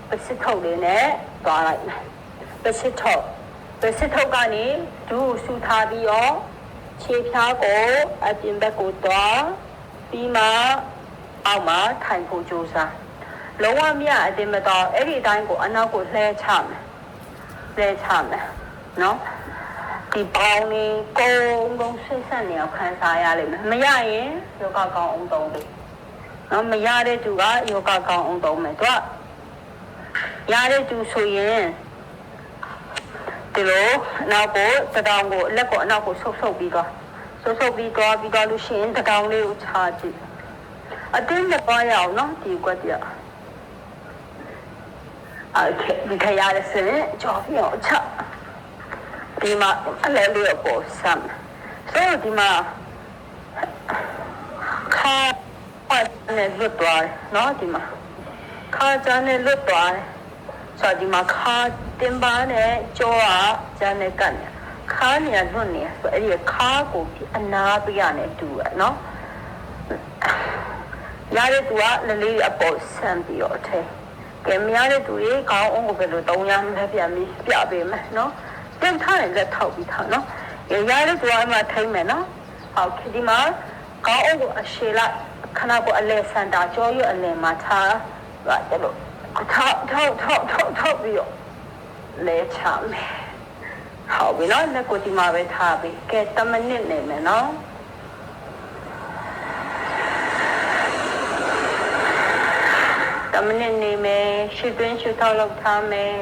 ပစစ်ထုတ်လေးနဲ့သွားလိုက်မယ်ပစစ်ထုတ်ကနေဒူးဆူထားပြီးတော့ခြေဖြားကိုအပြင်ဘက်ကိုသွားပြီးမှအောက်မှာထိုင်ဖို့ကြိုးစားလုံးဝမရအတင်းမတော့အဲ့ဒီအတိုင်းကိုအနောက်ကိုလှဲချမယ်နော်ဒီပေါင်းလေးကုန်းဆွေးဆက်နေအောင်ခံစားရလိမ့်မယ်မရရင်ယောဂကောင်းအောင်သုံးတယ်နော်မရတဲ့သူကယောဂကောင်းအောင်သုံးမယ်သူကရတဲ့သူဆိုရင်ဒီလိုနောက်ကိုတတောင်ကိုလက်ကိုအနောက်ကိုဆုပ်ပြီးတော့ပြီးတော့လို့ရှိရင်တတောင်လေးကိုချကြည့်အတင်းမသွားရအောင်နော်ဒီကွက်ပြဒီခရရစင်ကြော်ပြအောင်ချဒီမှာအလဲလေးကိုဆမ်းဆိုဒီမှာခါပတ်နဲ့လွတ်သွားနော်ဒီမှာခါချမ်းနဲ့လွတ်သွားဆိုဒီမှာခါတင်ပါနဲ့ကြောကချမ်းနဲ့ကတ်နေခါနေလွတ်နေဆိုအဲ့ဒီခါကိုအနာပြရနဲ့တူရနော်ရတဲ့သူကလည်းလေးအပေါ်ဆမ်းပြီးတော့ထဲကဲမရတဲ့သူရေခေါင်းအောင်ကိုပဲလို့300မလဲပြန်ပြီးပြပေးမယ်နော်တင်ထားရင်လက်ထောက်ပြီးထားနော်ရတဲ့သူကအမှထိမ့်မယ်နော်ဟုတ်ဒီမှာခေါင်းအောင်ကိုအရှည်လိုက်ခဏကိုအလဲစန်တာကြောရွအလဲမှာထားရတယ်လို့ထောက်ပြီးတော့လဲချမယ်ဟုတ်ပြီနော်လက်ကိုဒီမှာပဲထားပြီးကဲ10မိနစ်နေမယ်နော်10မိနစ်နေမယ်ရှစ်တွင်းရှစ်ထောက်လောက်ထားမယ်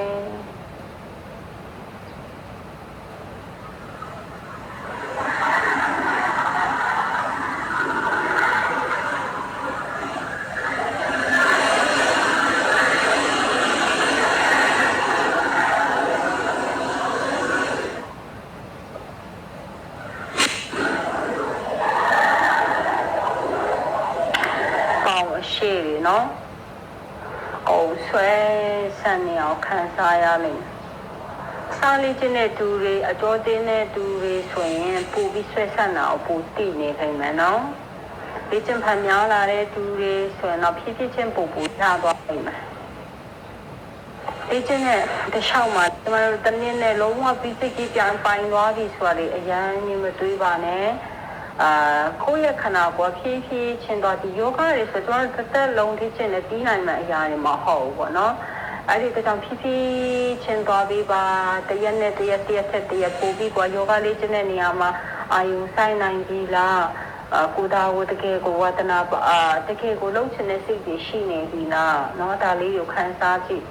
ရှေ့နော်အုံဆွဲဆန်နေအောင်ခံစားရလိမ့်မယ်စားလေးချင်းတဲ့သူတွေအကျော်တင်းတဲ့သူတွေဆိုရင်ပူပြီးဆွဲဆန်တာကိုပူတိနေခိုင်းမယ်နော်ဒီချင်းဖန်များလာတဲ့သူတွေဆိုရင်တော့ဖြည်းဖြည်းချင်းပူရသွားလိမ့်မယ်ဒီချင်းနဲ့တခြားမှာကျွန်တော်တို့တနည်းနဲ့လုံးဝပြီးစိတ်ကြီးပြန်ပိုင်သွားပြီဆိုတာလေအရန်ကြီးမတွေးပါနဲ့ကိုယ့်ရဲ့ခန္ဓာကိုယ်ဖြည်းဖြည်းချင်းတော့ဒီယောဂတွေဆိုတော့တစ်သက်လုံးထိချင်းနဲ့ပြီးနိုင်မယ့်အရာတွေမဟုတ်ဘူးပေါ့နော်အဲ့ဒီကြောင့်ဖြည်းဖြည်းချင်းသွားပြီးပါတရက်နဲ့တရက်ပို့ပြီးကွာယောဂလေးချင်းတဲ့နေရာမှာအာယုဆိုင်နိုင်ပြီလားကိုယ်တော်ကိုတကယ်ကိုဝတနာတကယ်ကိုလုံးချင်တဲ့စိတ်တွေရှိနေပြီလားနော်ဒါလေးကိုခံစားကြည့်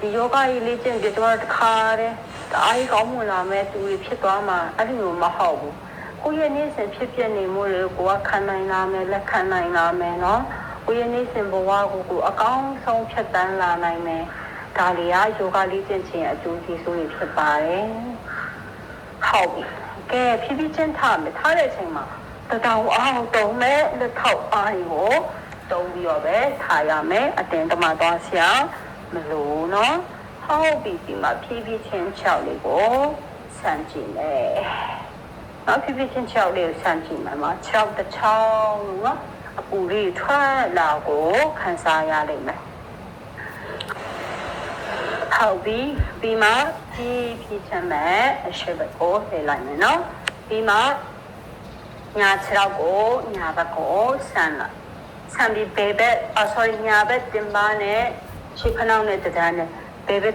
ဒီယောဂကြီးလေးချင်းကျွန်တော်တခါတည်းအားကြီးကောင်းမွန်လာမဲ့သူတွေဖြစ်သွားမှာအဲ့ဒီလိုမဟုတ်ဘူးကိုယ့်ရဲ့နေ့စဉ်ဖြစ်ပြနေမှုတွေကိုကခံနိုင်လာမယ်လက်ခံနိုင်လာမယ်နော်ကိုယ့်ရဲ့နေ့စဉ်ဘဝကိုအကောင်းဆုံးဖြတ်တန်းလာနိုင်မယ်ဒါလေးကယောဂလေးကျင့်ခြင်းအကျိုးကျေးဇူးတွေဖြစ်ပါတယ်ဟုတ်ပြီကဲဖြည်းဖြည်းချင်းထားမယ်ထားတဲ့အချိန်မှာတတောင်အောင်တုံးမဲ့လက်ထောက်အားကိုတုံးပြီးတော့ပဲထားရမယ်အတင်းတမသွားဆရာမလို့နော်ဟုတ်ပြီဒီမှာဖြည်းဖြည်းချင်း6လေးကိုစမ်းကြည့်မယ်နောက်ဖြည်းဖြည်းချင်း6လေးကိုစမ်းကြည့်မှာ6တစ်ချောင်းနော်အပူလေးထွက်လာကိုခံစားရလိမ့်မယ်ဟုတ်ပြီပြီးမှဖြည်းဖြည်းချင်းမဲ့အရှိဘက်ကိုထည့်လိုက်မယ်နော်ပြီးမှညာခြေထောက်ကိုညာဘက်ကိုဆမ်းလိုက်ဆမ်းပြီးဘေဘက်ညာဘက်တင်ပါနဲ့ခြေဖနှောင်းနဲ့တဒန်းနဲ့ဘေဘက်